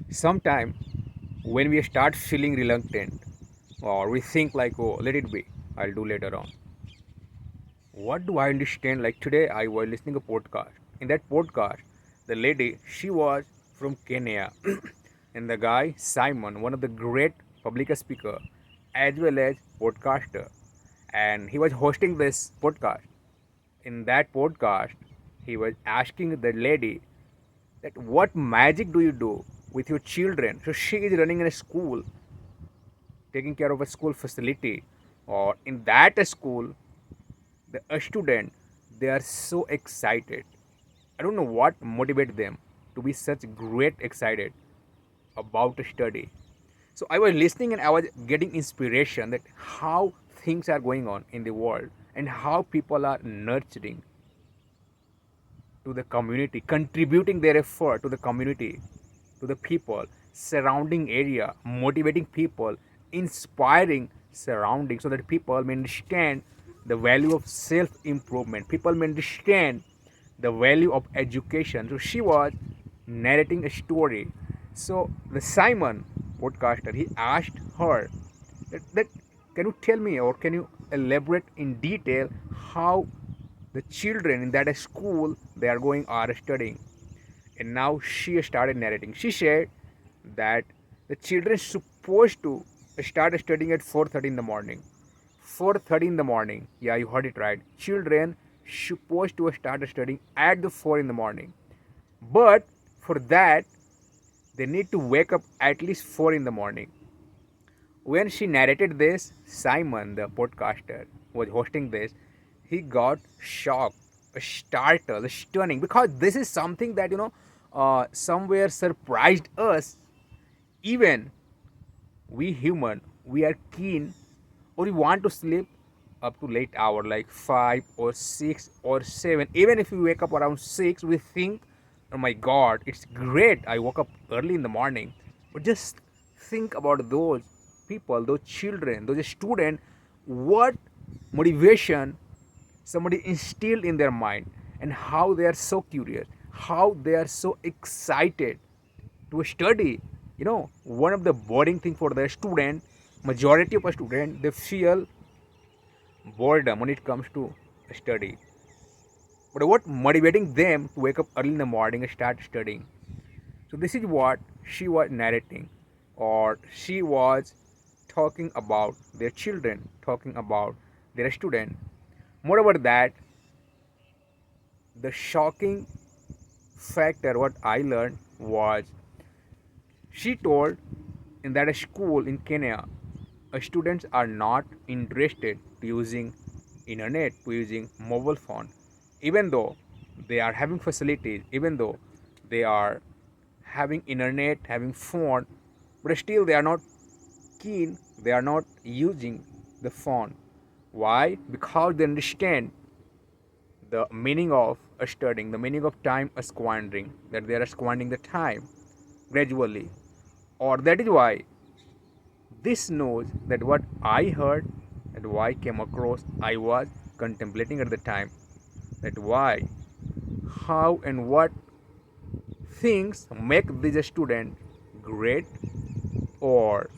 Sometime when we start feeling reluctant or we think like, oh, let it be, I'll do later on. What do I understand? Like today, I was listening a podcast. In that podcast, the lady, she was from Kenya, and the guy Simon, one of the great public speaker, as well as podcaster, and he was hosting this podcast. In that podcast, he was asking the lady that what magic do you do with your children? So she is running in a school, taking care of a school facility, or in that school the student, they are so excited. I don't know what motivates them to be such great excited about a study. So I was listening and I was getting inspiration that how things are going on in the world and how people are nurturing to the community, contributing their effort to the community, to the people, surrounding area, motivating people, inspiring surroundings so that people may understand the value of self improvement. People may understand the value of education. So she was narrating a story. So the Simon podcaster, he asked her that can you tell me or can you elaborate in detail how the children in that school they are going are studying. And now she started narrating. She said that the children supposed to start studying at 4:30 in the morning. 4:30 in the morning, yeah, you heard it right. Children supposed to start studying at the 4 in the morning, but for that they need to wake up at least 4 in the morning. When she narrated this, Simon, the podcaster who was hosting this, he got shocked, startled, stunning, because this is something that somewhere surprised us. Even we human, we are keen or we want to sleep up to late hour like 5 or 6 or 7. Even if we wake up around 6, we think, oh my god, it's great, I woke up early in the morning. But just think about those people, those children, those students, what motivation somebody instilled in their mind, and how they are so curious, how they are so excited to study. One of the boring thing for the student, majority of a student, they feel boredom when it comes to study. But what motivating them to wake up early in the morning and start studying? So this is what she was narrating, or she was talking about their children, talking about their student. Moreover that, the shocking factor what I learned was, she told in that school in Kenya, students are not interested to using internet, to using mobile phone, even though they are having facilities, even though they are having internet, having phone, but still they are not keen, they are not using the phone. Why? Because they understand the meaning of studying, the meaning of time squandering, that they are squandering the time gradually. Or that is why this knows that what I heard and why I came across, I was contemplating at the time, that why, how, and what things make this student great or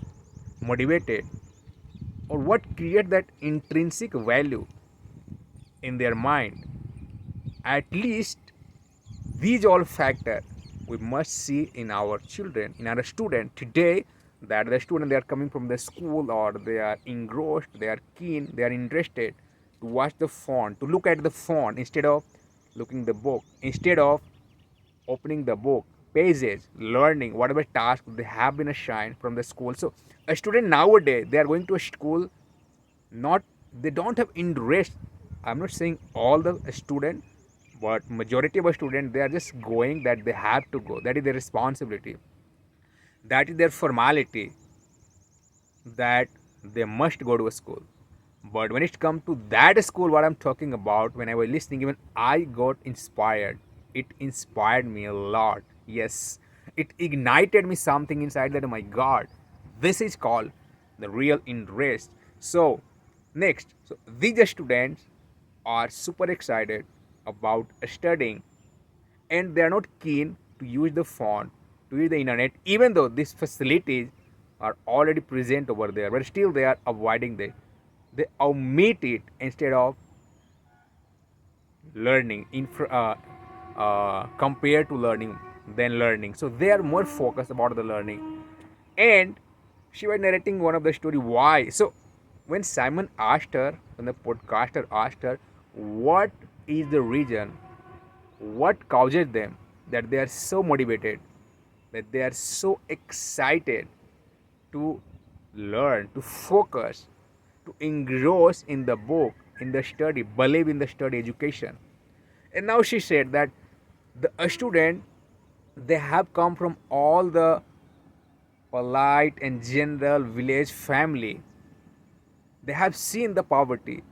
motivated, or what create that intrinsic value in their mind. At least these all factors we must see in our children, in our student today, that the student, they are coming from the school, or they are engrossed, they are keen, they are interested to watch the phone, to look at the phone instead of looking the book, instead of opening the book pages, learning whatever task they have been assigned from the school. So a student nowadays, they are going to a school, not, they don't have interest. I'm not saying all the student, but majority of a student, they are just going that they have to go, that is their responsibility, that is their formality, that they must go to a school. But when it comes to that school, what I'm talking about, when I was listening, even I got inspired. It inspired me a lot. Yes, it ignited me something inside that, oh my god, this is called the real interest. So, next, so these students are super excited about studying, and they are not keen to use the phone, to use the internet, even though these facilities are already present over there, but still they are avoiding it. They omit it instead of learning compared to learning than learning. So they are more focused about the learning. And she was narrating one of the story why. So when Simon asked her, when the podcaster asked her, what is the reason, what causes them that they are so motivated, that they are so excited to learn, to focus, to engross in the book, in the study, believe in the study education. And now she said that the student, they have come from all the polite and general village family. They have seen the poverty.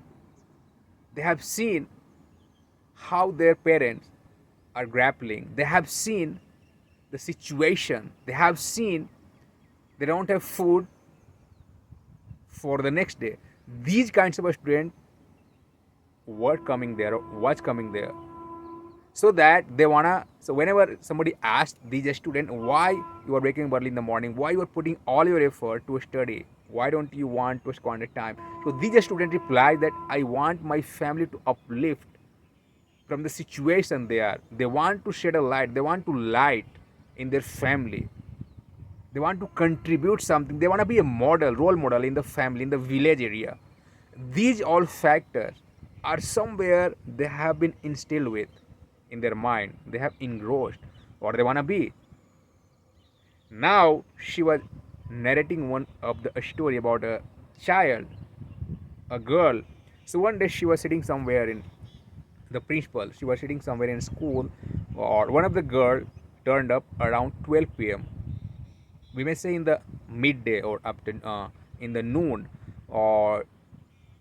They have seen how their parents are grappling. They have seen the situation. They have seen they don't have food for the next day. These kinds of a student were coming there, was coming there. So that they wanna, so whenever somebody asks these student why you are waking up early in the morning, why you are putting all your effort to study, why don't you want to squander time, so these student reply that I want my family to uplift from the situation they are. They want to shed a light, they want to light in their family, they want to contribute something, they want to be a model, role model in the family, in the village area. These all factors are somewhere they have been instilled with in their mind, they have engrossed what they want to be. Now she was narrating one of the a story about a child, a girl. So one day she was sitting somewhere in the principal, she was sitting somewhere in school, or one of the girl turned up around 12 p.m., we may say in the midday or up to in the noon. Or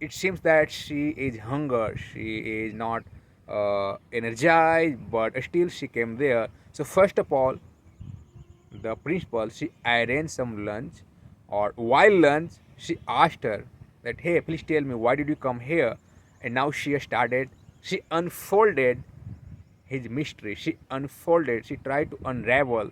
it seems that she is hunger, she is not energized, but still she came there. So first of all, the principal, she arranged some lunch, or while lunch she asked her that, hey, please tell me why did you come here. And now she unfolded his mystery, she unfolded, she tried to unravel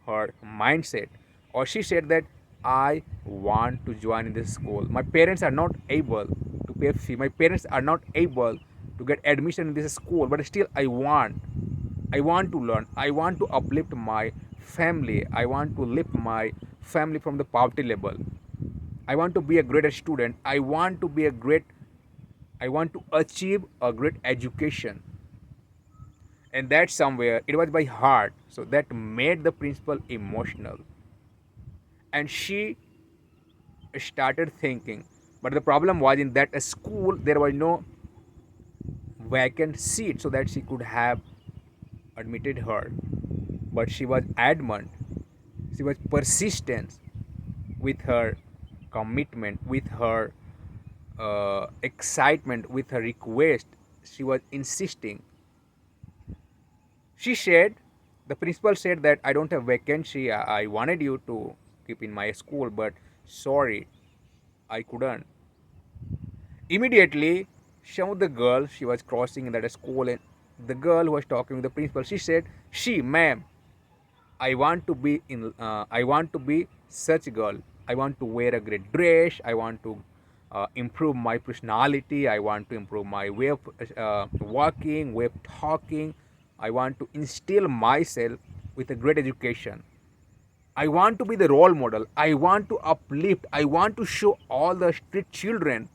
her mindset. Or she said that I want to join in this school, my parents are not able to pay fee, my parents are not able to get admission in this school, but still I want to learn, I want to uplift my family, I want to lift my family from the poverty level, I want to be a greater student, I want to achieve a great education. And that somewhere it was by heart, so that made the principal emotional. And she started thinking, but the problem was in that school there was no vacant seat so that she could have admitted her. But she was adamant, she was persistent with her commitment, with her excitement, with her request. She was insisting. She said, the principal said that I don't have vacancy. I wanted you to keep in my school, but sorry, I couldn't. Immediately, some of the girl, she was crossing in that school, and the girl who was talking with the principal, she said, she, ma'am, I want to be such girl. I want to wear a great dress. I want to improve my personality. I want to improve my way of walking, way of talking. I want to instill myself with a great education. I want to be the role model. I want to uplift. I want to show all the street children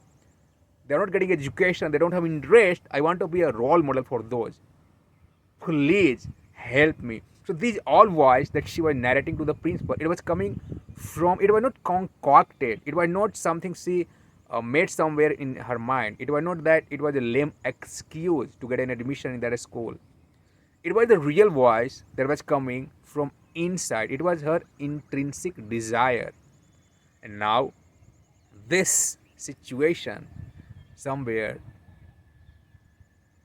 they're not getting education, they don't have interest. I want to be a role model for those. Please help me. So these all voice that she was narrating to the principal, it was coming from, it was not concocted, it was not something she made somewhere in her mind. It was not that it was a lame excuse to get an admission in that school. It was the real voice that was coming from inside. It was her intrinsic desire. And now this situation somewhere,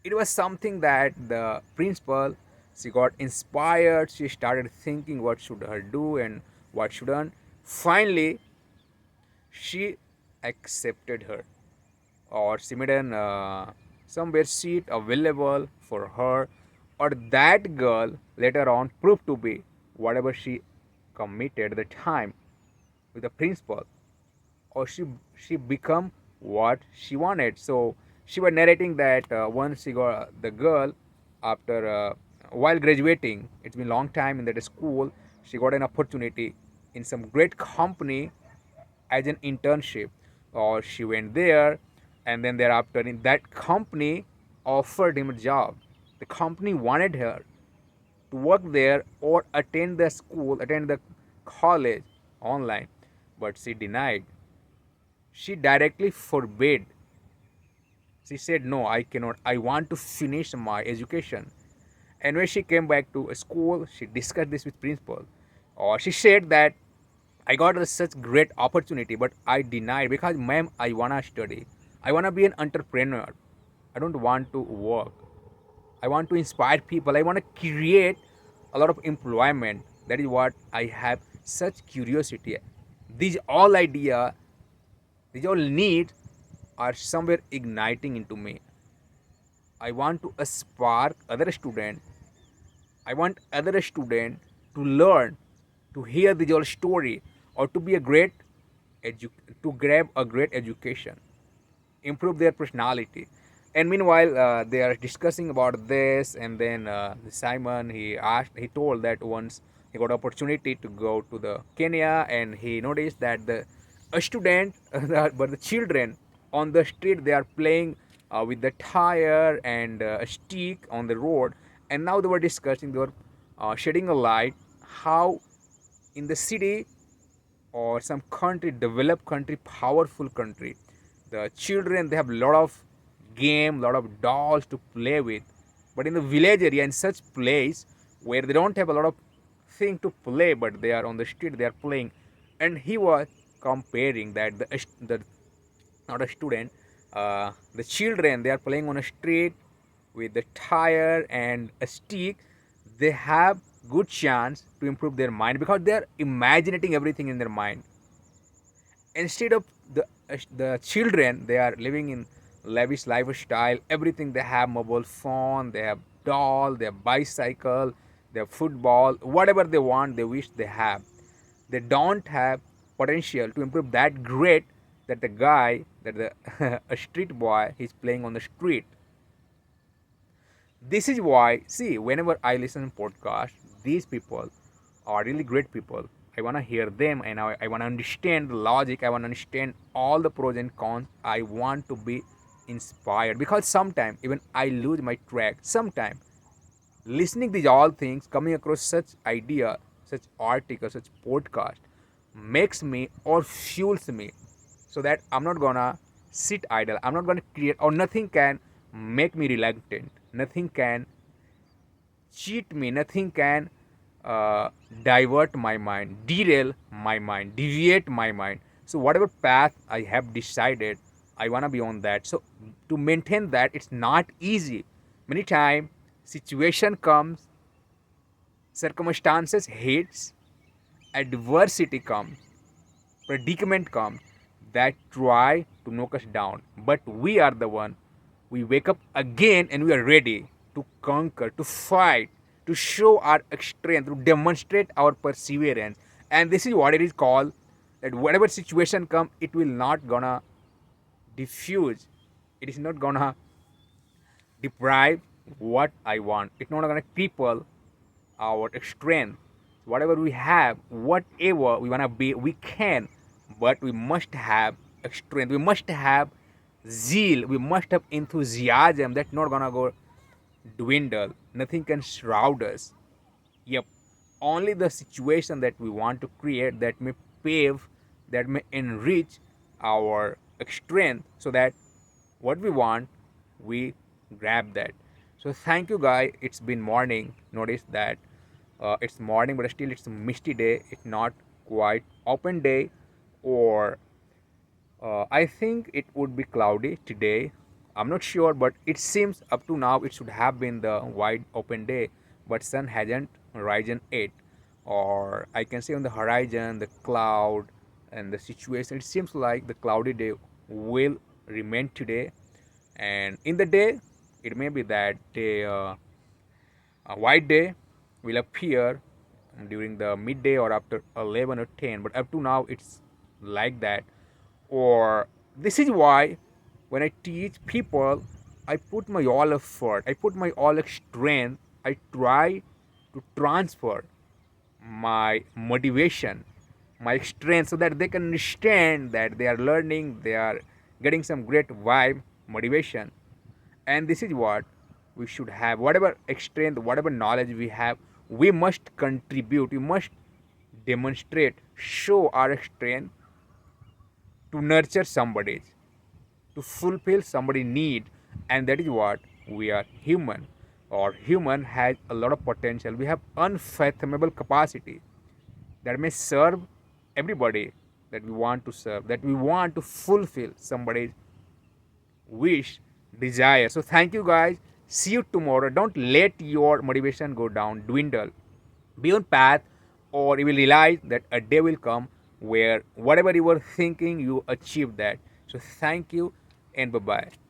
it was something that the principal, she got inspired, she started thinking what should her do and what shouldn't. Finally she accepted her, or she made an somewhere seat available for her. Or that girl later on proved to be whatever she committed at the time with the principal, or she become what she wanted. So she was narrating that once she got the girl after while graduating, it's been a long time in that school, she got an opportunity in some great company as an internship, or she went there, and then thereafter in that company offered him a job. The company wanted her to work there or attend the school, attend the college online, but she denied. She directly forbade. She said, no, I cannot. I want to finish my education. And when she came back to school, she discussed this with principal. Or she said that I got such great opportunity, but I denied because, ma'am, I wanna study. I wanna be an entrepreneur. I don't want to work. I want to inspire people. I want to create a lot of employment. That is what I have such curiosity. These all idea, these all needs are somewhere igniting into me. I want to spark other student. I want other student to learn, to hear the whole story, or to be a great to grab a great education, improve their personality. And meanwhile, they are discussing about this, and then Simon, he told that once he got opportunity to go to the Kenya, and he noticed that the a student but the children on the street, they are playing with the tire and a stick on the road. And now they were discussing, they were shedding a light how in the city or some country, developed country, powerful country, the children, they have a lot of game, lot of dolls to play with. But in the village area, in such place where they don't have a lot of thing to play, but they are on the street, they are playing. And he was comparing that the not a student, the children, they are playing on a street with the tire and a stick. They have good chance to improve their mind because they are imagining everything in their mind. Instead of the children, they are living in lavish lifestyle. Everything, they have mobile phone, they have doll, they have bicycle, they have football, whatever they want, they wish they have. They don't have potential to improve that great, that the guy, that the a street boy, he's playing on the street. This is why, see, whenever I listen to podcast, these people are really great people. I want to hear them, and I want to understand the logic. I want to understand all the pros and cons. I want to be inspired because sometimes even I lose my track. Sometimes listening these all things, coming across such idea, such article, such podcast, makes me or fuels me, so that I'm not gonna sit idle. I'm not gonna create, or nothing can make me reluctant. Nothing can cheat me. Nothing can uh, divert my mind, derail my mind, deviate my mind. So whatever path I have decided, I wanna be on that. So to maintain that, it's not easy. Many times situation comes, circumstances hits, adversity comes, predicament comes, that try to knock us down. But we are the one, we wake up again and we are ready to conquer, to fight, to show our strength, to demonstrate our perseverance. And this is what it is called, that whatever situation come, it will not gonna diffuse, it is not gonna deprive what I want. It's not gonna cripple our strength. Whatever we have, whatever we wanna be, we can. But we must have strength. We must have zeal. We must have enthusiasm. That's not gonna go dwindle. Nothing can shroud us. Yep. Only the situation that we want to create, that may pave, that may enrich our strength, so that what we want, we grab that. So thank you, guys. It's been morning. Notice that it's morning, but still it's a misty day. It's not quite open day, or I think it would be cloudy today. I'm not sure, but it seems up to now it should have been the wide open day, but sun hasn't risen yet. Or I can see on the horizon the cloud and the situation. It seems like the cloudy day will remain today, and in the day, it may be that day, a white day will appear during the midday or after 11 or 10, but up to now it's like that. Or this is why when I teach people, I put my all effort, I put my all strength, I try to transfer my motivation, my strength, so that they can understand that they are learning, they are getting some great vibe, motivation. And this is what we should have. Whatever strength, whatever knowledge we have, we must contribute, we must demonstrate, show our strength to nurture somebody, to fulfill somebody's need. And that is what we are. Human, or human has a lot of potential, we have unfathomable capacity that may serve everybody that we want to serve, that we want to fulfill somebody's wish, desire. So thank you guys. See you tomorrow. Don't let your motivation go down, dwindle. Be on path, or you will realize that a day will come where whatever you were thinking, you achieve that. So thank you and bye bye.